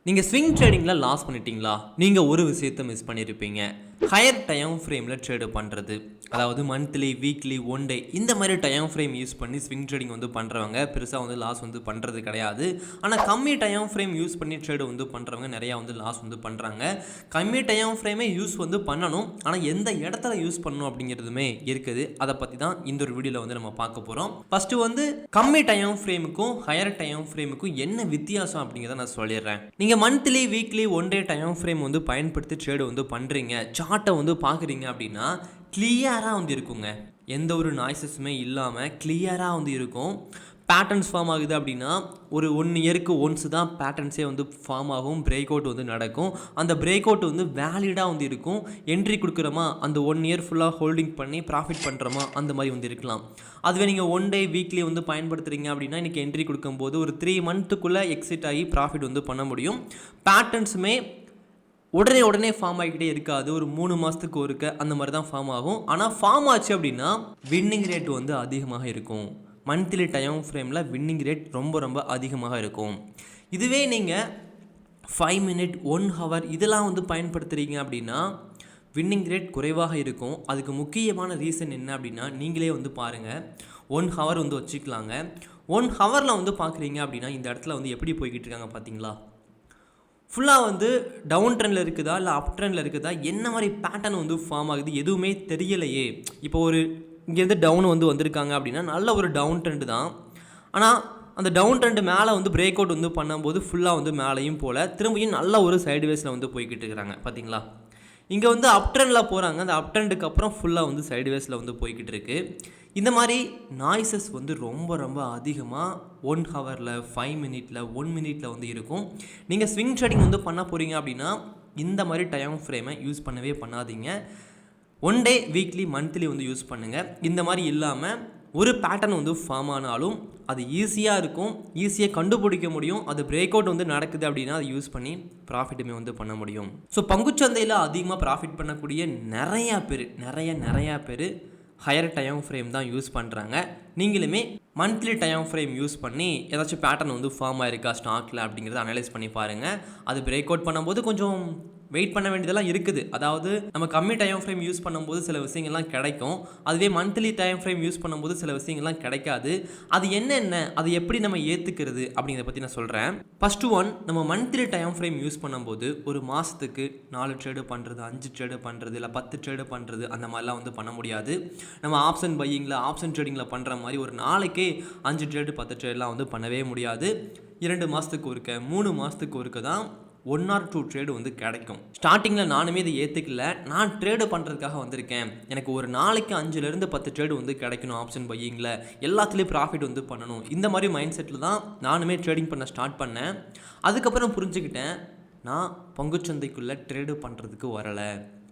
நீங்கள் swing ட்ரேடிங்கில் loss பண்ணிட்டீங்களா? நீங்கள் ஒரு விஷயத்தை மிஸ் பண்ணியிருப்பீங்க. ஹையர் டைம் ஃப்ரேமில் ட்ரேடு பண்ணுறது, அதாவது மந்த்லி, வீக்லி, ஒன் டே இந்த மாதிரி டைம் ஃப்ரேம் யூஸ் பண்ணி ஸ்விங் ட்ரேடிங் வந்து பண்ணுறவங்க பெருசாக வந்து லாஸ் வந்து பண்ணுறது கிடையாது. ஆனால் கம்மி டைம் ஃப்ரேம் யூஸ் பண்ணி ட்ரேடு வந்து பண்ணுறவங்க நிறையா வந்து லாஸ் வந்து பண்ணுறாங்க. கம்மி டைம் ஃப்ரேமே யூஸ் வந்து பண்ணணும், ஆனால் எந்த இடத்துல யூஸ் பண்ணணும் அப்படிங்கிறதுமே இருக்குது. அதை பற்றி தான் இந்த ஒரு வீடியோவில் வந்து நம்ம பார்க்க போகிறோம். ஃபஸ்ட்டு வந்து கம்மி டைம் ஃப்ரேமுக்கும் ஹையர் டைம் ஃப்ரேமுக்கும் என்ன வித்தியாசம் அப்படிங்கிறத நான் சொல்லிடுறேன். நீங்கள் monthly, weekly, one day time frame வந்து பயன்படுத்தி ட்ரேடு வந்து பண்ணுறீங்க, சார்ட்டை வந்து பார்க்குறீங்க அப்படின்னா கிளியராக வந்து இருக்குங்க. எந்த ஒரு நாய்ஸஸுமே இல்லாமல் கிளியராக வந்து இருக்கும். பேட்டர்ன்ஸ் ஃபார்ம் ஆகுது அப்படின்னா ஒரு 1 இயருக்கு ஒன்ஸ் தான் பேட்டர்ன்ஸே வந்து ஃபார்ம் ஆகும், பிரேக் அவுட் வந்து நடக்கும். அந்த பிரேக் அவுட் வந்து வேலிடாக வந்து இருக்கும். என்ட்ரி கொடுக்குறோமா, அந்த 1 இயர் ஃபுல்லாக ஹோல்டிங் பண்ணி ப்ராஃபிட் பண்ணுறோமா, அந்த மாதிரி வந்து இருக்கலாம். அதுவே நீங்கள் ஒன் டே வீக்லி வந்து பயன்படுத்துகிறீங்க அப்படின்னா இன்றைக்கி என்ட்ரி கொடுக்கும்போது ஒரு 3 மந்த்துக்குள்ளே எக்ஸிட் ஆகி ப்ராஃபிட் வந்து பண்ண முடியும். பேட்டர்ன்ஸுமே உடனே ஃபார்ம் ஆகிக்கிட்டே இருக்காது. ஒரு 3 மாதத்துக்கு ஒருக்க அந்த மாதிரி தான் ஃபார்ம் ஆகும். ஆனால் ஃபார்ம் ஆச்சு அப்படின்னா வின்னிங் ரேட் வந்து அதிகமாக இருக்கும். மந்த்லி டைம் ஃப்ரேமில் வின்னிங் ரேட் ரொம்ப அதிகமாக இருக்கும். இதுவே நீங்கள் 5 மினிட், 1 ஹவர் இதெல்லாம் வந்து பயன்படுத்துகிறீங்க அப்படின்னா வின்னிங் ரேட் குறைவாக இருக்கும். அதுக்கு முக்கியமான ரீசன் என்ன அப்படின்னா நீங்களே வந்து பாருங்கள். 1 ஹவர் வந்து வச்சுக்கலாங்க. 1 ஹவரில் வந்து பார்க்குறீங்க அப்படின்னா இந்த இடத்துல வந்து எப்படி போய்கிட்டு இருக்காங்க பார்த்தீங்களா? ஃபுல்லாக வந்து டவுன் ட்ரெண்டில் இருக்குதா இல்லை அப் ட்ரெண்டில் இருக்குதா, என்ன மாதிரி பேட்டர்ன் வந்து ஃபார்ம் ஆகுது எதுவுமே தெரியலையே. இப்போ ஒரு இங்கேருந்து டவுன் வந்து வந்திருக்காங்க அப்படின்னா நல்ல ஒரு டவுன் ட்ரெண்டு தான். ஆனால் அந்த டவுன் ட்ரெண்டு மேலே வந்து பிரேக் அவுட் வந்து பண்ணும்போது ஃபுல்லாக வந்து மேலேயும் போல் திரும்பியும் நல்ல ஒரு சைடுவேஸில் வந்து போய்கிட்டு இருக்கிறாங்க பார்த்தீங்களா? இங்கே வந்து அப் ட்ரெண்டில் போகிறாங்க. அந்த அப் ட்ரெண்டுக்கு அப்புறம் ஃபுல்லாக வந்து சைடுவேஸில் வந்து போய்கிட்டு இருக்குது. இந்த மாதிரி நாய்ஸஸ் வந்து ரொம்ப அதிகமாக 1 ஹவரில், 5 மினிட்டில், 1 மினிட்டில் வந்து இருக்கும். நீங்கள் ஸ்விங் ட்ரேடிங் வந்து பண்ண போகிறீங்க அப்படின்னா இந்த மாதிரி டைம் ஃப்ரேமை யூஸ் பண்ணவே பண்ணாதீங்க. ஒன் டே, வீக்லி, மந்த்லி வந்து யூஸ் பண்ணுங்கள். இந்த மாதிரி இல்லாமல் ஒரு பேட்டர்ன் வந்து ஃபார்ம் ஆனாலும் அது ஈஸியாக இருக்கும், ஈஸியாக கண்டுபிடிக்க முடியும். அது பிரேக் அவுட் வந்து நடக்குது அப்படின்னா அதை யூஸ் பண்ணி ப்ராஃபிட்டுமே வந்து பண்ண முடியும். ஸோ பங்குச்சந்தையில் அதிகமாக ப்ராஃபிட் பண்ணக்கூடிய நிறையா பேர் ஹையர் டைம் ஃப்ரேம் தான் யூஸ் பண்ணுறாங்க. நீங்களுமே மந்த்லி டைம் ஃப்ரேம் யூஸ் பண்ணி ஏதாச்சும் பேட்டர்ன் வந்து ஃபார்ம் ஆயிருக்கா ஸ்டாக்கில் அப்படிங்கிறத அனலைஸ் பண்ணி பாருங்கள். அது பிரேக் அவுட் பண்ணும்போது கொஞ்சம் வெயிட் பண்ண வேண்டியதெல்லாம் இருக்குது. அதாவது நம்ம கம்மி டைம் ஃப்ரேம் யூஸ் பண்ணும்போது சில விஷயங்கள்லாம் கிடைக்கும். அதுவே மந்த்லி டைம் ஃப்ரேம் யூஸ் பண்ணும்போது சில விஷயங்கள்லாம் கிடைக்காது. அது என்னென்ன, அது எப்படி நம்ம ஏற்றுக்கிறது அப்படிங்கிறத பற்றி நான் சொல்கிறேன். ஃபஸ்ட்டு ஒன், நம்ம மந்த்லி டைம் ஃப்ரேம் யூஸ் பண்ணும்போது ஒரு மாதத்துக்கு 4 ட்ரேடு பண்ணுறது, 5 ட்ரேடு பண்ணுறது, இல்லை 10 ட்ரேடு பண்ணுறது அந்த மாதிரிலாம் வந்து பண்ண முடியாது. நம்ம ஆப்ஷன் பையிங்கில், ஆப்ஷன் ட்ரேடிங்கில் பண்ணுற மாதிரி ஒரு நாளைக்கே 5 ட்ரேடு 10 ட்ரேட்லாம் வந்து பண்ணவே முடியாது. 2 மாதத்துக்கு ஒருக்க, 3 மாதத்துக்கு ஒருக்க தான் 1 or 2 ட்ரேடு வந்து கிடைக்கும். ஸ்டார்டிங்கில் நானுமே இதை ஏற்றுக்கல. நான் ட்ரேடு பண்ணுறதுக்காக வந்திருக்கேன், எனக்கு ஒரு நாளைக்கு 5லேருந்து 10 ட்ரேடு வந்து கிடைக்கணும், ஆப்ஷன் பையிங்கில் எல்லாத்துலேயும் ப்ராஃபிட் வந்து பண்ணணும், இந்த மாதிரி மைண்ட் செட்டில் தான் நானுமே ட்ரேடிங் பண்ண ஸ்டார்ட் பண்ணேன். அதுக்கப்புறம் புரிஞ்சுக்கிட்டேன், நான் பங்குச்சந்தைக்குள்ளே ட்ரேடு பண்ணுறதுக்கு வரலை,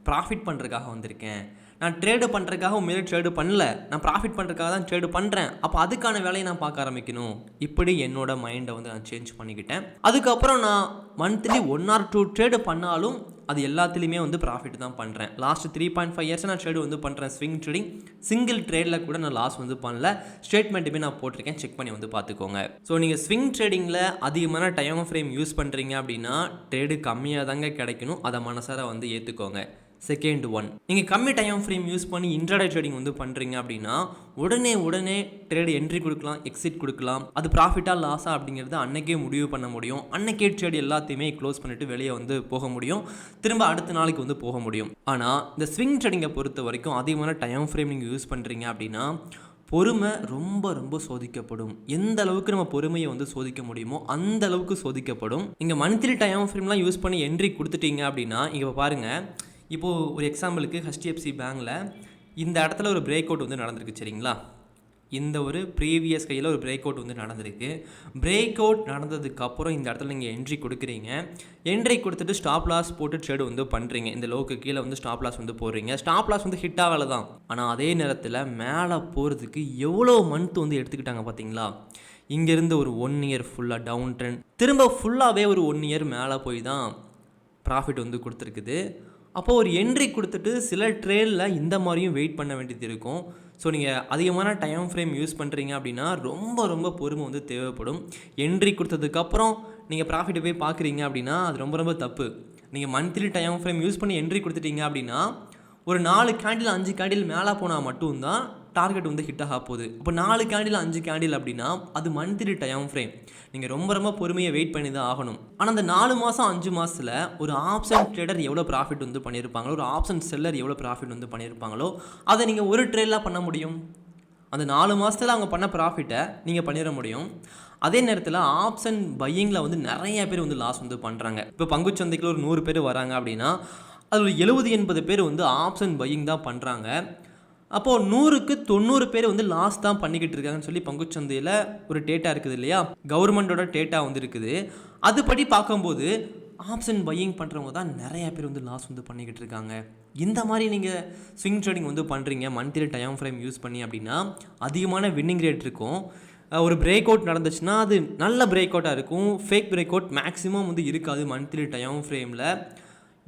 ப்ராஃபிட் பண்ணுறதுக்காக வந்திருக்கேன். நான் ட்ரேடு பண்ணுறதுக்காக உண்மையிலே ட்ரேடு பண்ணல, நான் ப்ராஃபிட் பண்ணுறதுக்காக தான் ட்ரேடு பண்ணுறேன். அப்போ அதுக்கான வேலையை நான் பார்க்க ஆரம்பிக்கணும். இப்படி என்னோட மைண்டை வந்து நான் சேஞ்ச் பண்ணிக்கிட்டேன். அதுக்கப்புறம் நான் மந்த்லி 1 or 2 ட்ரேடு பண்ணாலும் அது எல்லாத்துலேயுமே வந்து ப்ராஃபிட் தான் பண்ணுறேன். லாஸ்ட் 3.5 இயர்ஸ் நான் ட்ரேடு வந்து பண்ணுறேன் ஸ்விங் ட்ரேடிங். சிங்கிள் ட்ரேடில் கூட நான் லாஸ் வந்து பண்ணல. ஸ்டேட்மெண்ட்டுமே நான் போட்டிருக்கேன், செக் பண்ணி வந்து பார்த்துக்கோங்க. ஸோ நீங்கள் ஸ்விங் ட்ரேடிங்கில் அதிகமான டைம் ஃப்ரேம் யூஸ் பண்ணுறீங்க அப்படின்னா ட்ரேடு கம்மியாக தாங்க கிடைக்கணும், அதை மனசார வந்து ஏற்றுக்கோங்க. செகண்ட் ஒன், நீங்கள் கம்மி டைம் ஃப்ரேம் யூஸ் பண்ணி இன்ட்ராடே ட்ரேடிங் வந்து பண்ணுறீங்க அப்படின்னா உடனே ட்ரேடு என்ட்ரி கொடுக்கலாம், எக்ஸிட் கொடுக்கலாம். அது ப்ராஃபிட்டாக லாஸாக அப்படிங்கிறது அன்னைக்கே முடிவு பண்ண முடியும். அன்னைக்கே ட்ரேடு எல்லாத்தையுமே க்ளோஸ் பண்ணிவிட்டு வெளியே வந்து போக முடியும், திரும்ப அடுத்த நாளைக்கு வந்து போக முடியும். ஆனால் இந்த ஸ்விங் ட்ரேடிங்கை பொறுத்த வரைக்கும் அதிகமான டைம் ஃப்ரேம் நீங்கள் யூஸ் பண்ணுறீங்க அப்படின்னா பொறுமை ரொம்ப சோதிக்கப்படும். எந்த அளவுக்கு நம்ம பொறுமையை வந்து சோதிக்க முடியுமோ அந்த அளவுக்கு சோதிக்கப்படும். நீங்கள் மந்த்லி டைம் ஃப்ரேம்லாம் யூஸ் பண்ணி என்ட்ரி கொடுத்துட்டீங்க அப்படின்னா இங்கே பாருங்கள். இப்போது ஒரு எக்ஸாம்பிளுக்கு HTF பேங்கில் இந்த இடத்துல ஒரு பிரேக் அவுட் வந்து நடந்திருக்கு சரிங்களா? இந்த ஒரு ப்ரீவியஸ் கையில் ஒரு பிரேக் அவுட் வந்து நடந்திருக்கு. பிரேக் அவுட் நடந்ததுக்கப்புறம் இந்த இடத்துல நீங்கள் என்ட்ரி கொடுக்குறீங்க. என்ட்ரி கொடுத்துட்டு ஸ்டாப் லாஸ் போட்டு ட்ரேடு வந்து பண்ணுறீங்க. இந்த லோக்கு கீழே வந்து ஸ்டாப் லாஸ் வந்து போடுறீங்க. ஸ்டாப் லாஸ் வந்து ஹிட் ஆகலை தான், ஆனால் அதே நேரத்தில் மேலே போகிறதுக்கு எவ்வளோ மந்த் வந்து எடுத்துக்கிட்டாங்க பார்த்தீங்களா? இங்கேருந்து ஒரு 1 இயர் ஃபுல்லாக டவுன் ட்ரெண்ட், திரும்ப ஃபுல்லாகவே ஒரு 1 இயர் மேலே போய் தான் ப்ராஃபிட் வந்து கொடுத்துருக்குது. அப்போது ஒரு என்ட்ரி கொடுத்துட்டு சில ட்ரேடில் இந்த மாதிரியும் வெயிட் பண்ண வேண்டியது இருக்கும். ஸோ நீங்கள் அதிகமான டைம் ஃப்ரேம் யூஸ் பண்ணுறீங்க அப்படின்னா ரொம்ப பொறுமை வந்து தேவைப்படும். என்ட்ரி கொடுத்ததுக்கப்புறம் நீங்கள் ப்ராஃபிட்டை போய் பார்க்குறீங்க அப்படின்னா அது ரொம்ப ரொம்ப தப்பு. நீங்கள் மந்த்லி டைம் ஃப்ரேம் யூஸ் பண்ணி என்ட்ரி கொடுத்துட்டீங்க அப்படின்னா ஒரு 4 கேண்டில் 5 கேண்டில் மேலே போனால் மட்டும்தான் டார்கெட் வந்து ஹிட் ஆக போகுது. இப்போ 4 கேண்டில் 5 கேண்டில் அப்படின்னா அது மந்த்லி டைம் ஃப்ரேம். நீங்கள் ரொம்ப ரொம்ப பொறுமையை வெயிட் பண்ணி தான் ஆகணும். ஆனால் அந்த 4 மாதம் 5 மாதத்தில் ஒரு ஆப்ஷன் ட்ரேடர் எவ்வளோ ப்ராஃபிட் வந்து பண்ணியிருப்பாங்களோ, ஒரு ஆப்ஷன் செல்லர் எவ்வளோ ப்ராஃபிட் வந்து பண்ணியிருப்பாங்களோ அதை நீங்கள் ஒரு ட்ரேடில் பண்ண முடியும். அந்த 4 மாதத்தில் அவங்க பண்ண ப்ராஃபிட்டை நீங்கள் பண்ணிட முடியும். அதே நேரத்தில் ஆப்ஷன் பையிங்கில் வந்து நிறைய பேர் வந்து லாஸ் வந்து பண்ணுறாங்க. இப்போ பங்குச்சந்தைக்குள்ள ஒரு 100 பேர் வராங்க அப்படின்னா அதில் 70-80 பேர் வந்து ஆப்ஷன் பையிங் தான் பண்ணுறாங்க. அப்போது 100க்கு 90 பேர் வந்து லாஸ் தான் பண்ணிக்கிட்டு இருக்காங்கன்னு சொல்லி பங்குச்சந்தையில் ஒரு டேட்டா இருக்குது இல்லையா, கவர்மெண்ட்டோட டேட்டா வந்து இருக்குது. அதுபடி பார்க்கும்போது ஆப்ஷன் பையிங் பண்ணுறவங்க தான் நிறைய பேர் வந்து லாஸ் வந்து பண்ணிக்கிட்டு இருக்காங்க. இந்த மாதிரி நீங்கள் ஸ்விங் ட்ரேடிங் வந்து பண்ணுறீங்க மந்த்லி டைம் ஃப்ரேம் யூஸ் பண்ணி அப்படின்னா அதிகமான வின்னிங் ரேட் இருக்கும். ஒரு பிரேக் அவுட் நடந்துச்சுன்னா அது நல்ல பிரேக் அவுட்டாக இருக்கும். ஃபேக் பிரேக் அவுட் மேக்ஸிமம் வந்து இருக்காது மந்த்லி டைம் ஃப்ரேமில்.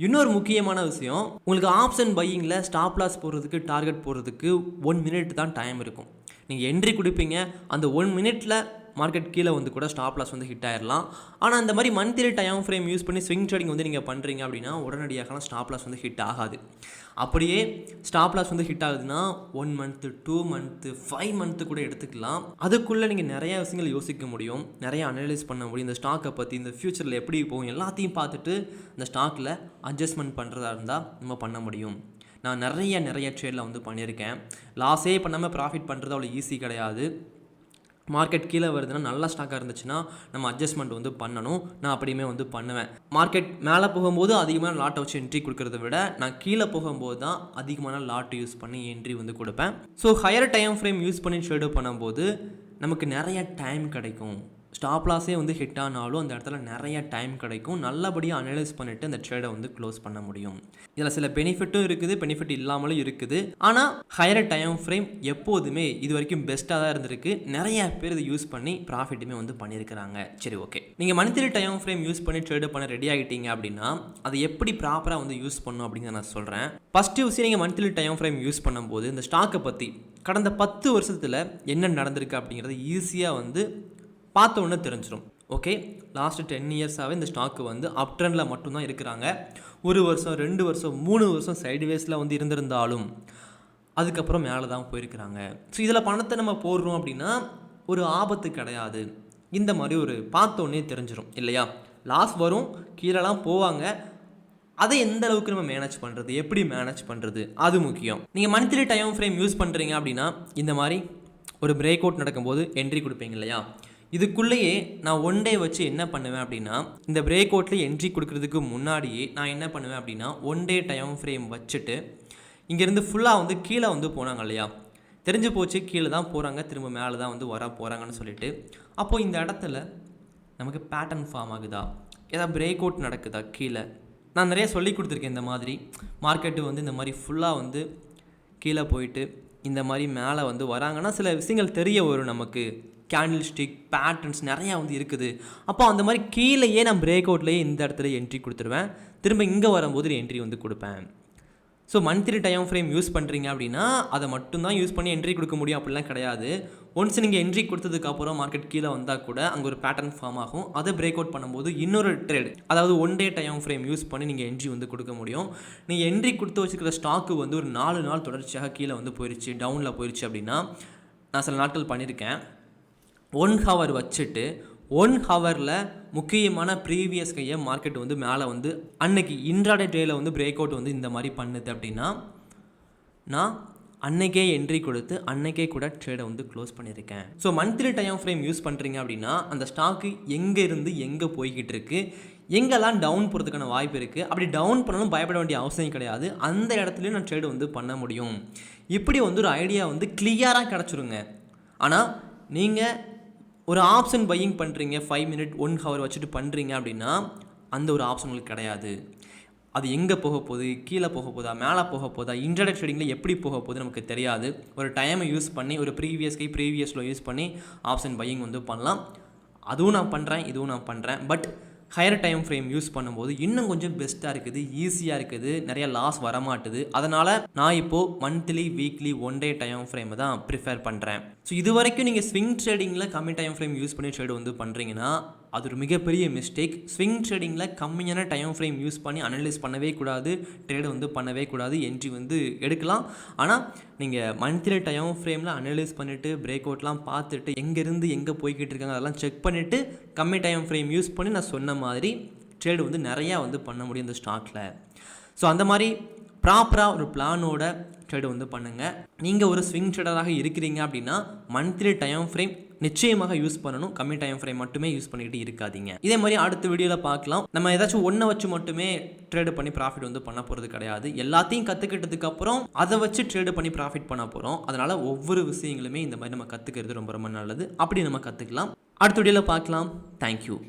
இன்னொரு முக்கியமான விஷயம், உங்களுக்கு ஆப்ஷன் பையிங்கில் ஸ்டாப் லாஸ் போடுறதுக்கு டார்கெட் போடுறதுக்கு 1 மினிட் தான் டைம் இருக்கும். நீங்கள் என்ட்ரி கொடுப்பீங்க, அந்த 1 மினிட்டில் மார்க்கெட் கீழே வந்து கூட ஸ்டாப் லாஸ் வந்து ஹிட் ஆயிடலாம். ஆனால் அந்த மாதிரி மந்த்லி டைம் ஃப்ரேம் யூஸ் பண்ணி ஸ்விங் ட்ரேடிங் வந்து நீங்கள் பண்ணுறீங்க அப்படின்னா உடனடியாகலாம் ஸ்டாப் லாஸ் வந்து ஹிட் ஆகாது. அப்படியே ஸ்டாப் லாஸ் வந்து ஹிட் ஆகுதுன்னா 1 மந்த்து 2 மந்த்து 5 மந்த்து கூட எடுத்துக்கலாம். அதுக்குள்ளே நீங்கள் நிறைய விஷயங்கள் யோசிக்க முடியும், நிறைய அனலைஸ் பண்ண முடியும். இந்த ஸ்டாக்கை பற்றி இந்த ஃப்யூச்சரில் எப்படி போகும் எல்லாத்தையும் பார்த்துட்டு இந்த ஸ்டாக்கில் அட்ஜஸ்ட்மெண்ட் பண்ணுறதா இருந்தால் நம்ம பண்ண முடியும். நான் நிறைய ட்ரேடில் வந்து பண்ணியிருக்கேன். லாஸே பண்ணாமல் ப்ராஃபிட் பண்ணுறது அவ்வளோ ஈஸி கிடையாது. மார்க்கெட் கீழே வருதுன்னா நல்ல ஸ்டாக்காக இருந்துச்சுன்னா நம்ம அட்ஜஸ்ட்மெண்ட் வந்து பண்ணணும். நான் அப்படியுமே வந்து பண்ணுவேன். மார்க்கெட் மேலே போகும்போது அதிகமான லாட்டை வச்சு என்ட்ரி கொடுக்கறத விட நான் கீழே போகும்போது தான் அதிகமான லாட் யூஸ் பண்ணி என்ட்ரி வந்து கொடுப்பேன். So higher time frame use பண்ணி ட்ரேட் பண்ணும்போது நமக்கு நிறைய டைம் கிடைக்கும். ஸ்டாப் லாஸே வந்து ஹிட் ஆனாலும் அந்த இடத்துல நிறைய டைம் கிடைக்கும். நல்லபடியாக அனலைஸ் பண்ணிவிட்டு அந்த ட்ரேடை வந்து க்ளோஸ் பண்ண முடியும். இதில் சில பெனிஃபிட்டும் இருக்குது, பெனிஃபிட் இல்லாமலும் இருக்குது. ஆனால் ஹையர் டைம் ஃப்ரேம் எப்போதுமே இது வரைக்கும் பெஸ்ட்டாக தான் இருந்திருக்கு. நிறைய பேர் இதை யூஸ் பண்ணி ப்ராஃபிட்டுமே வந்து பண்ணியிருக்கிறாங்க. சரி, ஓகே, நீங்கள் மந்த்லி டைம் ஃப்ரேம் யூஸ் பண்ணி ட்ரேடு பண்ண ரெடி ஆகிட்டீங்க அப்படின்னா அதை எப்படி ப்ராப்பராக வந்து யூஸ் பண்ணணும் அப்படின்னு நான் சொல்கிறேன். ஃபஸ்ட்டு விஷயம், நீங்கள் மந்த்லி டைம் ஃப்ரேம் யூஸ் பண்ணும்போது இந்த ஸ்டாக்கை பற்றி கடந்த 10 வருஷத்தில் என்ன நடந்திருக்கு அப்படிங்கிறது ஈஸியாக வந்து பார்த்த உடனே தெரிஞ்சிடும். ஓகே, லாஸ்ட்டு 10 இயர்ஸாகவே இந்த ஸ்டாக்கு வந்து அப் ட்ரெண்டில் மட்டும்தான் இருக்கிறாங்க. 1 வருஷம் 2 வருஷம் 3 வருஷம் சைடுவேஸில் வந்து இருந்திருந்தாலும் அதுக்கப்புறம் மேலே தான் போயிருக்கிறாங்க. ஸோ இதில் பணத்தை நம்ம போடுறோம் அப்படின்னா ஒரு ஆபத்து கிடையாது. இந்த மாதிரி ஒரு பார்த்த உடனே தெரிஞ்சிடும் இல்லையா. லாஸ் வரும், கீழெல்லாம் போவாங்க. அதை எந்த அளவுக்கு நம்ம மேனேஜ் பண்ணுறது, எப்படி மேனேஜ் பண்ணுறது, அது முக்கியம். நீங்கள் மந்த்லி டைம் ஃப்ரேம் யூஸ் பண்ணுறீங்க அப்படின்னா இந்த மாதிரி ஒரு பிரேக் அவுட் நடக்கும்போது என்ட்ரி கொடுப்பீங்க இல்லையா. இதுக்குள்ளேயே நான் 1 டே வச்சு என்ன பண்ணுவேன் அப்படின்னா இந்த பிரேக் அவுட்டில் என்ட்ரி கொடுக்கறதுக்கு முன்னாடியே நான் என்ன பண்ணுவேன் அப்படின்னா 1 டே டைம் ஃப்ரேம் வச்சுட்டு இங்கேருந்து ஃபுல்லாக வந்து கீழே வந்து போனாங்க இல்லையா, தெரிஞ்சு போச்சு கீழே தான் போகிறாங்க, திரும்ப மேலே தான் வந்து வர போகிறாங்கன்னு சொல்லிட்டு, அப்போது இந்த இடத்துல நமக்கு பேட்டர்ன் ஃபார்ம் ஆகுதா, ஏதாவது பிரேக் அவுட் நடக்குதா கீழே. நான் நிறைய சொல்லி கொடுத்துருக்கேன். இந்த மாதிரி மார்க்கெட்டு வந்து இந்த மாதிரி ஃபுல்லாக வந்து கீழே போயிட்டு இந்த மாதிரி மேலே வந்து வராங்கன்னா சில விஷயங்கள் தெரிய வரும் நமக்கு. கேண்டில் ஸ்டிக் பேட்டர்ன்ஸ் நிறையா வந்து இருக்குது. அப்போ அந்த மாதிரி கீழேயே நான் பிரேக் அவுட்லேயே இந்த இடத்துல என்ட்ரி கொடுத்துருவேன். திரும்ப இங்கே வரும்போது என்ட்ரி வந்து கொடுப்பேன். So monthly time frame use பண்ணுறீங்க அப்படின்னா அதை மட்டும்தான் யூஸ் பண்ணி என்ட்ரி கொடுக்க முடியும் அப்படிலாம் கிடையாது. ஒன்ஸ் நீங்கள் என்ட்ரி கொடுத்ததுக்கப்புறம் மார்க்கெட் கீழே வந்தால் கூட அங்கே ஒரு பேட்டர்ன் ஃபார்ம் ஆகும். அதை பிரேக் அவுட் பண்ணும்போது இன்னொரு ட்ரேட், அதாவது 1 டே டைம் ஃப்ரேம் யூஸ் பண்ணி நீங்கள் என்ட்ரி வந்து கொடுக்க முடியும். நீங்கள் என்ட்ரி கொடுத்து வச்சுக்கிற ஸ்டாக்கு வந்து ஒரு 4 நாள் தொடர்ச்சியாக கீழே வந்து போயிடுச்சு, டவுனில் போயிடுச்சு அப்படின்னா, நான் சில நாட்கள் பண்ணியிருக்கேன். 1 ஹவர் வச்சுட்டு 1 ஹவரில் முக்கியமான ப்ரீவியஸ் கையை மார்க்கெட் வந்து மேலே வந்து அன்னைக்கு இன்ட்ராடே டேயில் வந்து பிரேக் அவுட் வந்து இந்த மாதிரி பண்ணுது அப்படின்னா நான் அன்னைக்கே என்ட்ரி கொடுத்து அன்னைக்கே கூட ட்ரேடை வந்து க்ளோஸ் பண்ணியிருக்கேன். So monthly time frame use பண்ணுறீங்க அப்படின்னா அந்த ஸ்டாக்கு எங்கே இருந்து எங்கே போய்கிட்டு இருக்குது, எங்கெல்லாம் டவுன் போகிறதுக்கான வாய்ப்பு இருக்குது, அப்படி டவுன் பண்ணாலும் பயப்பட வேண்டிய அவசியம் கிடையாது. அந்த இடத்துலையும் நான் ட்ரேடு வந்து பண்ண முடியும். இப்படி வந்து ஒரு ஐடியா வந்து கிளியராக கிடச்சிருங்க. ஆனால் நீங்கள் ஒரு ஆப்ஷன் பையிங் பண்ணுறீங்க, 5 மினிட் 1 ஹவர் வச்சுட்டு பண்ணுறீங்க அப்படின்னா அந்த ஒரு ஆப்ஷன் உங்களுக்கு கிடையாது. அது எங்கே போக போகுது, கீழே போக போதா, மேலே போக போதா, இன்ட்ராடே ட்ரேடிங்கில் எப்படி போக போகுது நமக்கு தெரியாது. ஒரு டைமை யூஸ் பண்ணி ஒரு ப்ரீவியஸில் யூஸ் பண்ணி ஆப்ஷன் பையிங் வந்து பண்ணலாம். அதுவும் நான் பண்ணுறேன், இதுவும் நான் பண்ணுறேன். But higher time frame use பண்ணும்போது இன்னும் கொஞ்சம் பெஸ்ட்டாக இருக்குது, ஈஸியாக இருக்குது, நிறைய லாஸ் வரமாட்டுது. அதனால் நான் இப்போது மந்த்லி வீக்லி 1 டே டைம் ஃப்ரேமை தான் ப்ரிஃபர் பண்ணுறேன். ஸோ இது வரைக்கும் நீங்கள் ஸ்விங் ட்ரேடிங்கில் கம்மி டைம் ஃப்ரேம் யூஸ் பண்ணி ட்ரேடு வந்து பண்ணுறீங்கன்னா அது ஒரு மிகப்பெரிய மிஸ்டேக். ஸ்விங் ட்ரேடிங்கில் கம்மியான டைம் ஃப்ரேம் யூஸ் பண்ணி அனலைஸ் பண்ணவே கூடாது, ட்ரேடு வந்து பண்ணவே கூடாது. என்ட்ரி வந்து எடுக்கலாம், ஆனால் நீங்கள் மந்த்லி டைம் ஃப்ரேமில் அனலைஸ் பண்ணிவிட்டு பிரேக் அவுட்லாம் பார்த்துட்டு எங்கேருந்து எங்கே போய்கிட்டு இருக்காங்க அதெல்லாம் செக் பண்ணிவிட்டு கம்மி டைம் ஃப்ரேம் யூஸ் பண்ணி நான் சொன்ன மாதிரி ட்ரேடு வந்து நிறையா வந்து பண்ண முடியும் இந்த ஸ்டாக்கில். ஸோ அந்த மாதிரி ப்ராப்பராக ஒரு பிளானோட ட்ரேடு வந்து பண்ணுங்கள். நீங்கள் ஒரு ஸ்விங் ட்ரேடராக இருக்கிறீங்க அப்படின்னா மந்த்லி டைம் ஃப்ரேம் நிச்சயமாக யூஸ் பண்ணணும். கம்மி டைம் ஃப்ரேம் மட்டுமே யூஸ் பண்ணிக்கிட்டு இருக்காதீங்க. இதே மாதிரி அடுத்த வீடியோவில் பார்க்கலாம். நம்ம ஏதாச்சும் ஒன்றை வச்சு மட்டுமே ட்ரேடு பண்ணி ப்ராஃபிட் வந்து பண்ண போகிறது கிடையாது. எல்லாத்தையும் கற்றுக்கிட்டதுக்கு அப்புறம் அதை வச்சு ட்ரேடு பண்ணி ப்ராஃபிட் பண்ண போகிறோம். அதனால் ஒவ்வொரு விஷயங்களுமே இந்த மாதிரி நம்ம கற்றுக்கிறது ரொம்ப ரொம்ப நல்லது. அப்படி நம்ம கற்றுக்கலாம். அடுத்த வீடியோவில் பார்க்கலாம். தேங்க்யூ.